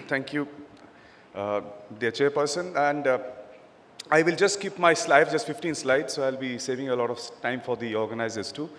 Thank you, dear Chairperson. And I will just keep my slides, just 15 slides, so I'll be saving a lot of time for the organizers too.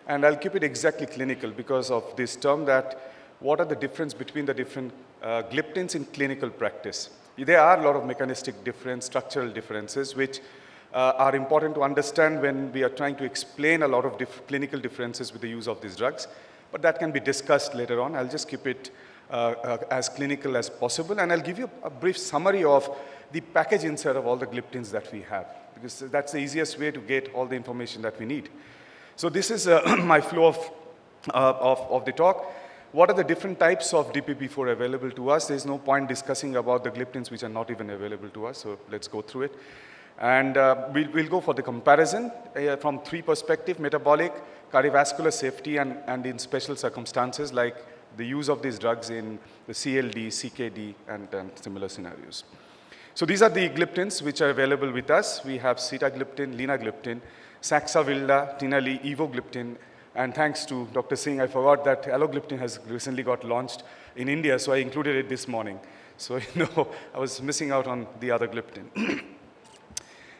And I'll keep it exactly clinical because of this term that what are the difference between the different gliptins in clinical practice. There are a lot of mechanistic difference, structural differences, which are important to understand when we are trying to explain a lot of clinical differences with the use of these drugs. But that can be discussed later on. I'll just keep it as clinical as possible, and I'll give you a brief summary of the package insert of all the gliptins that we have, because that's the easiest way to get all the information that we need. So this is my flow of the talk. What are the different types of DPP4 available to us? There's no point discussing about the gliptins which are not even available to us, so let's go through it. And we'll go for the comparison from three perspectives: metabolic, cardiovascular, safety, and in special circumstances like the use of these drugs in the CLD, CKD, and similar scenarios. So these are the gliptins which are available with us. We have sitagliptin, linagliptin, saxavilda, tinali, evogliptin, and thanks to Dr. Singh, I forgot that allogliptin has recently got launched in India, so I included it this morning. So, I was missing out on the other gliptin.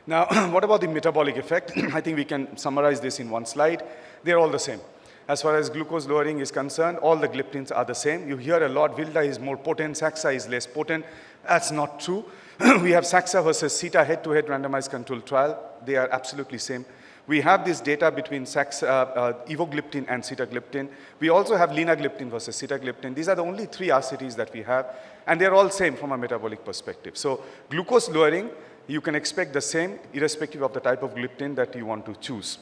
Now, what about the metabolic effect? I think we can summarize this in one slide. They're all the same. As far as glucose lowering is concerned, all the gliptins are the same. You hear a lot, Vilda is more potent, Saxa is less potent. That's not true. We have Saxa versus Sita head-to-head randomized controlled trial. They are absolutely same. We have this data between evogliptin and sitagliptin. We also have linagliptin versus sitagliptin. These are the only three RCTs that we have, and they're all same from a metabolic perspective. So glucose lowering, you can expect the same irrespective of the type of gliptin that you want to choose.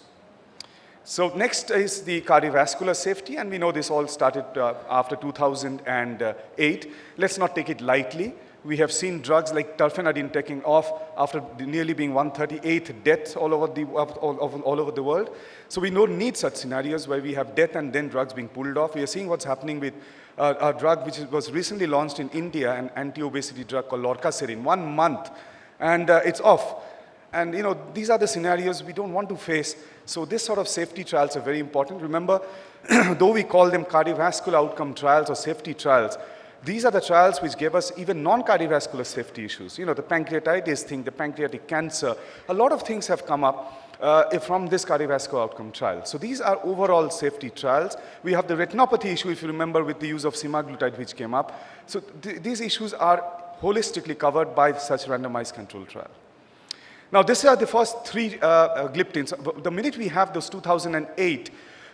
So next is the cardiovascular safety, and we know this all started after 2008. Let's not take it lightly. We have seen drugs like terfenadine taking off after nearly being 138th death all over the world. So we don't need such scenarios where we have death and then drugs being pulled off. We are seeing what's happening with a drug which was recently launched in India, an anti-obesity drug called lorcaserin, 1 month, and it's off. And these are the scenarios we don't want to face. So this sort of safety trials are very important. Remember, though we call them cardiovascular outcome trials or safety trials, these are the trials which gave us even non-cardiovascular safety issues. The pancreatitis thing, the pancreatic cancer, a lot of things have come up from this cardiovascular outcome trial. So these are overall safety trials. We have the retinopathy issue, if you remember, with the use of semaglutide which came up. So these issues are holistically covered by such randomized control trial. Now, these are the first three gliptins. The minute we have those 2008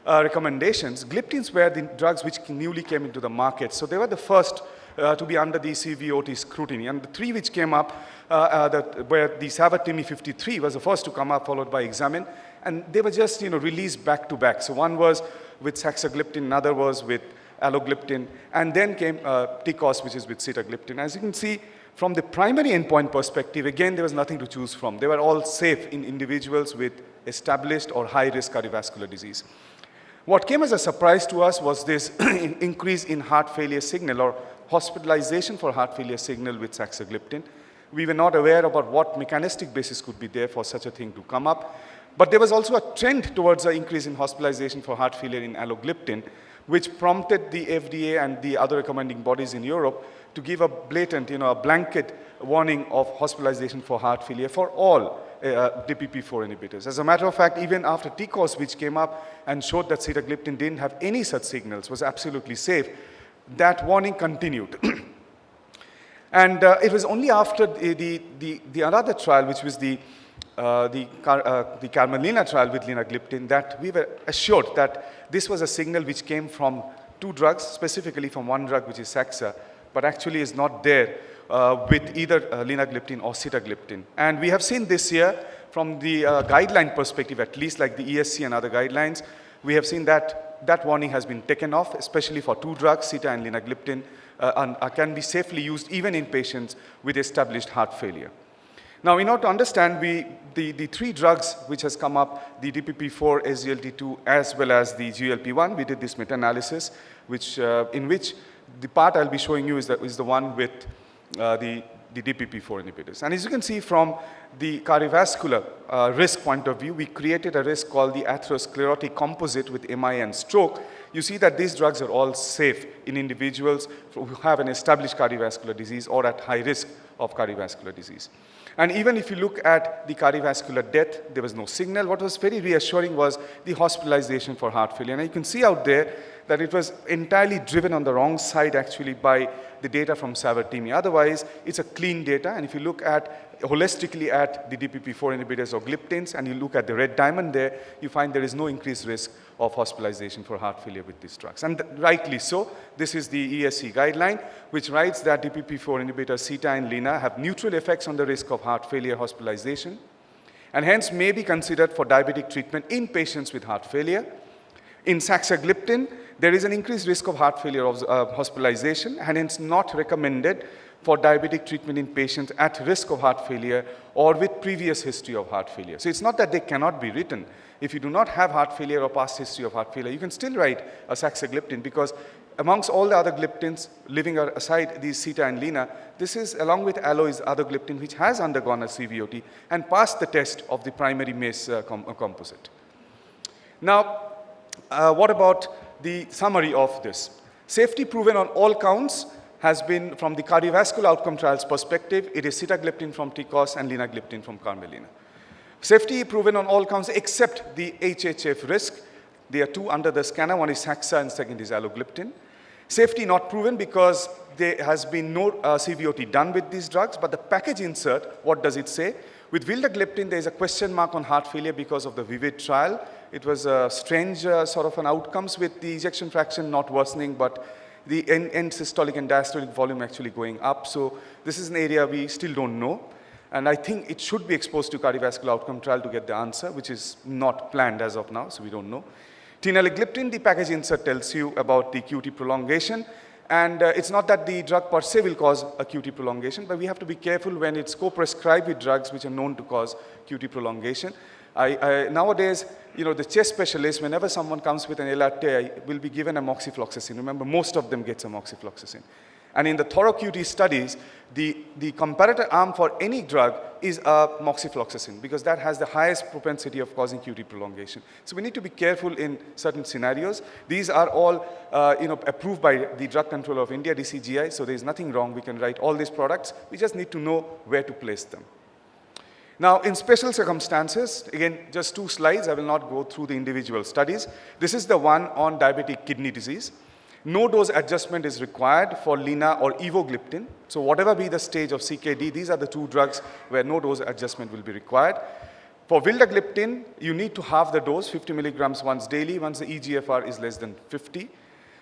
recommendations, gliptins were the drugs which newly came into the market. So they were the first to be under the CVOT scrutiny. And the three which came up, where the Savatimi 53 was the first to come up, followed by Examine. And they were just released back to back. So one was with saxagliptin, another was with allogliptin, and then came TCOS, which is with sitagliptin. As you can see, from the primary endpoint perspective, again, there was nothing to choose from. They were all safe in individuals with established or high-risk cardiovascular disease. What came as a surprise to us was this increase in heart failure signal or hospitalization for heart failure signal with saxagliptin. We were not aware about what mechanistic basis could be there for such a thing to come up. But there was also a trend towards an increase in hospitalization for heart failure in allogliptin, which prompted the FDA and the other recommending bodies in Europe to give a blatant, a blanket warning of hospitalization for heart failure for all DPP4 inhibitors. As a matter of fact, even after TCOS, which came up and showed that sitagliptin didn't have any such signals, was absolutely safe, that warning continued. And it was only after the another trial, which was the Carmelina trial with linagliptin, that we were assured that this was a signal which came from two drugs, specifically from one drug, which is Saxa, but actually is not there with either linagliptin or sitagliptin. And we have seen this year, from the guideline perspective, at least like the ESC and other guidelines, we have seen that that warning has been taken off, especially for two drugs, sita and linagliptin, and can be safely used even in patients with established heart failure. Now, in order to understand, the three drugs which has come up, the DPP4, SGLT2, as well as the GLP-1, we did this meta-analysis, in which the part I'll be showing you is the one with the DPP4 inhibitors. And as you can see from the cardiovascular risk point of view, we created a risk called the atherosclerotic composite with MI and stroke. You see that these drugs are all safe in individuals who have an established cardiovascular disease or at high risk of cardiovascular disease. And even if you look at the cardiovascular death, there was no signal. What was very reassuring was the hospitalization for heart failure. And you can see out there that it was entirely driven on the wrong side actually by the data from savertemia. Otherwise, it's a clean data. And if you look at holistically at the DPP4 inhibitors or gliptins, and you look at the red diamond there, you find there is no increased risk of hospitalization for heart failure with these drugs. And rightly so. This is the ESC guideline, which writes that DPP4 inhibitors, CETA and LINA, have neutral effects on the risk of heart failure hospitalization, and hence may be considered for diabetic treatment in patients with heart failure. In saxagliptin, there is an increased risk of heart failure hospitalization, and hence not recommended for diabetic treatment in patients at risk of heart failure or with previous history of heart failure. So it's not that they cannot be written. If you do not have heart failure or past history of heart failure, you can still write a saxagliptin, because amongst all the other gliptins, leaving aside these CETA and LINA, this is, along with aloe, other gliptin which has undergone a CVOT and passed the test of the primary MACE composite. Now, what about the summary of this? Safety proven on all counts has been, from the cardiovascular outcome trials perspective, it is sitagliptin from TCOS and linagliptin from Carmelina. Safety proven on all counts except the HHF risk. There are two under the scanner. One is Saxa and second is alogliptin. Safety not proven because there has been no CVOT done with these drugs, but the package insert, what does it say? With vildagliptin, there is a question mark on heart failure because of the VIVID trial. It was a strange sort of an outcomes with the ejection fraction not worsening, but the end systolic and diastolic volume actually going up. So this is an area we still don't know. And I think it should be exposed to cardiovascular outcome trial to get the answer, which is not planned as of now, so we don't know. Teneligliptin, the package insert tells you about the QT prolongation. And it's not that the drug per se will cause a QT prolongation, but we have to be careful when it's co-prescribed with drugs which are known to cause QT prolongation. Nowadays, you know, the chest specialist, whenever someone comes with an LRT, will be given amoxifloxacin. Remember, most of them get amoxifloxacin. And in the thorough QT studies, the comparator arm for any drug is moxifloxacin, because that has the highest propensity of causing QT prolongation. So we need to be careful in certain scenarios. These are all approved by the Drug Controller of India, DCGI, so there is nothing wrong. We can write all these products. We just need to know where to place them. Now, in special circumstances, again, just 2 slides. I will not go through the individual studies. This is the one on diabetic kidney disease. No dose adjustment is required for LINA or evogliptin. So whatever be the stage of CKD, these are the 2 drugs where no dose adjustment will be required. For vildagliptin, you need to halve the dose, 50 milligrams once daily, once the eGFR is less than 50.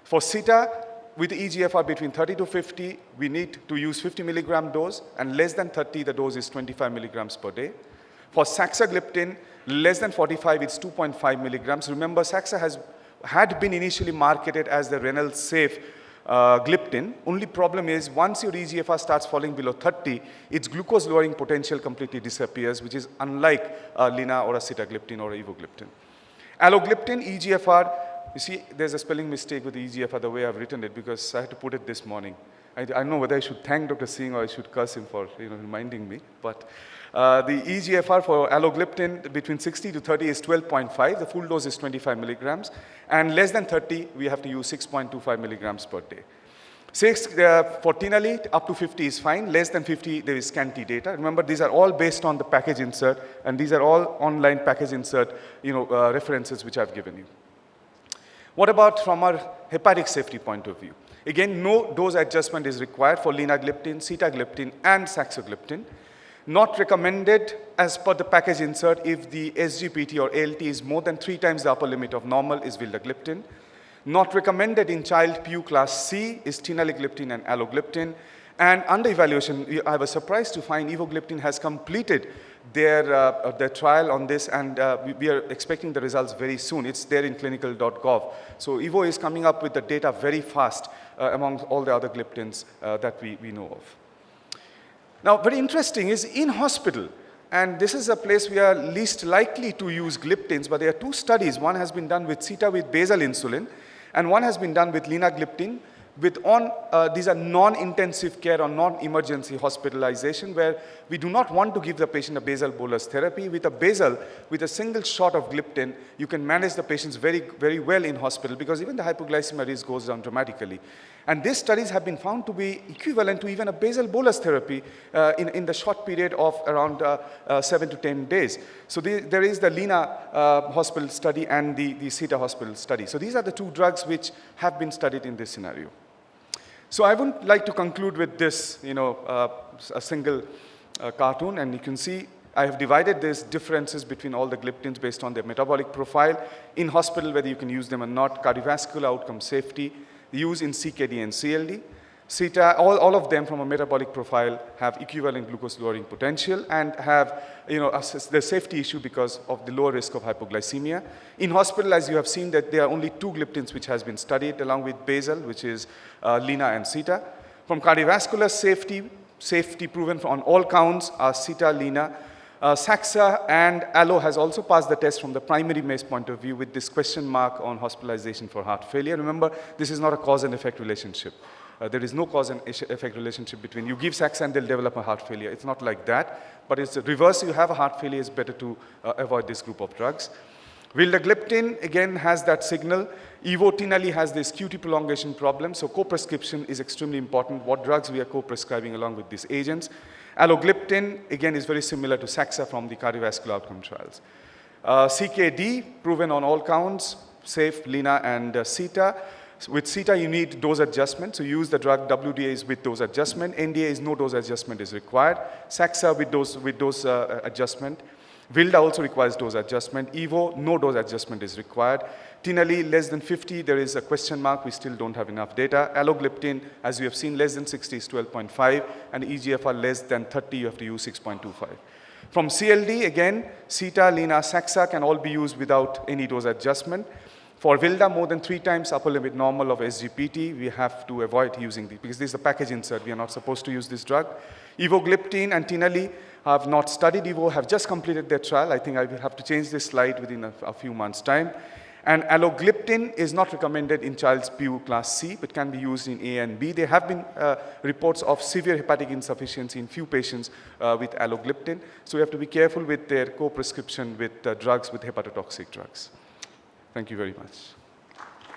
For CETA, with the eGFR between 30 to 50, we need to use 50 milligram dose, and less than 30, the dose is 25 milligrams per day. For saxagliptin, less than 45, it's 2.5 milligrams. Remember, Saxa had been initially marketed as the renal safe gliptin. Only problem is, once your eGFR starts falling below 30, its glucose lowering potential completely disappears, which is unlike LINA or a sitagliptin or a evogliptin. Alogliptin, eGFR, you see, there's a spelling mistake with the eGFR, the way I've written it, because I had to put it this morning. I don't know whether I should thank Dr. Singh or I should curse him for reminding me. But the eGFR for alogliptin between 60 to 30 is 12.5. The full dose is 25 milligrams. And less than 30, we have to use 6.25 milligrams per day. For tenali, up to 50 is fine. Less than 50, there is scanty data. Remember, these are all based on the package insert, and these are all online package insert references which I've given you. What about from our hepatic safety point of view? Again, no dose adjustment is required for linagliptin, sitagliptin, and saxagliptin. Not recommended as per the package insert if the SGPT or ALT is more than 3 times the upper limit of normal is vildagliptin. Not recommended in child PU class C is teneligliptin and alogliptin. And under evaluation, I was surprised to find evogliptin has completed their trial on this, and we are expecting the results very soon. It's there in clinical.gov. So Evo is coming up with the data very fast among all the other gliptins that we know of. Now, very interesting is in hospital, and this is a place we are least likely to use gliptins, but there are 2 studies. One has been done with CETA with basal insulin, and one has been done with linagliptin these are non-intensive care or non-emergency hospitalization where we do not want to give the patient a basal bolus therapy. With a basal, with a single shot of gliptin, you can manage the patients very, very well in hospital because even the hypoglycemia risk goes down dramatically. And these studies have been found to be equivalent to even a basal bolus therapy in the short period of around 7 to 10 days. So there is the Lina hospital study and the CETA hospital study. So these are the two drugs which have been studied in this scenario. So I would like to conclude with this, a single cartoon, and you can see I have divided these differences between all the gliptins based on their metabolic profile, in hospital whether you can use them or not, cardiovascular outcome, safety, use in CKD and CLD. CETA, all of them from a metabolic profile have equivalent glucose lowering potential and have the safety issue because of the lower risk of hypoglycemia. In hospital, as you have seen, that there are only two gliptins which has been studied along with basal, which is Lina and CETA. From cardiovascular safety proven on all counts are CETA, Lina. Saxa and Allo has also passed the test from the primary MACE point of view with this question mark on hospitalization for heart failure. Remember, this is not a cause and effect relationship. There is no cause and effect relationship between you give Saxa and they'll develop a heart failure. It's not like that, but it's the reverse. You have a heart failure, it's better to avoid this group of drugs. Vildagliptin again has that signal. Evotinally has this QT prolongation problem, so co-prescription is extremely important. What drugs we are co-prescribing along with these agents. Allogliptin again is very similar to Saxa from the cardiovascular outcome trials. CKD proven on all counts, safe, Lina and CETA. With CETA, you need dose adjustment, so you use the drug. WDA is with dose adjustment. NDA is no dose adjustment is required. Saxa with dose adjustment. Vilda also requires dose adjustment. Evo, no dose adjustment is required. Tinali, less than 50, there is a question mark. We still don't have enough data. Allogliptin, as you have seen, less than 60 is 12.5, and EGFR less than 30, you have to use 6.25. From CLD, again, CETA, Lina, Saxa can all be used without any dose adjustment. For Vilda, more than 3 times upper limit normal of SGPT, we have to avoid using this because this is a package insert. We are not supposed to use this drug. Evogliptin and Tinali have not studied Evo, have just completed their trial. I think I will have to change this slide within a few months' time. And allogliptin is not recommended in child's PU class C, but can be used in A and B. There have been reports of severe hepatic insufficiency in few patients with allogliptin. So we have to be careful with their co-prescription with drugs, with hepatotoxic drugs. Thank you very much.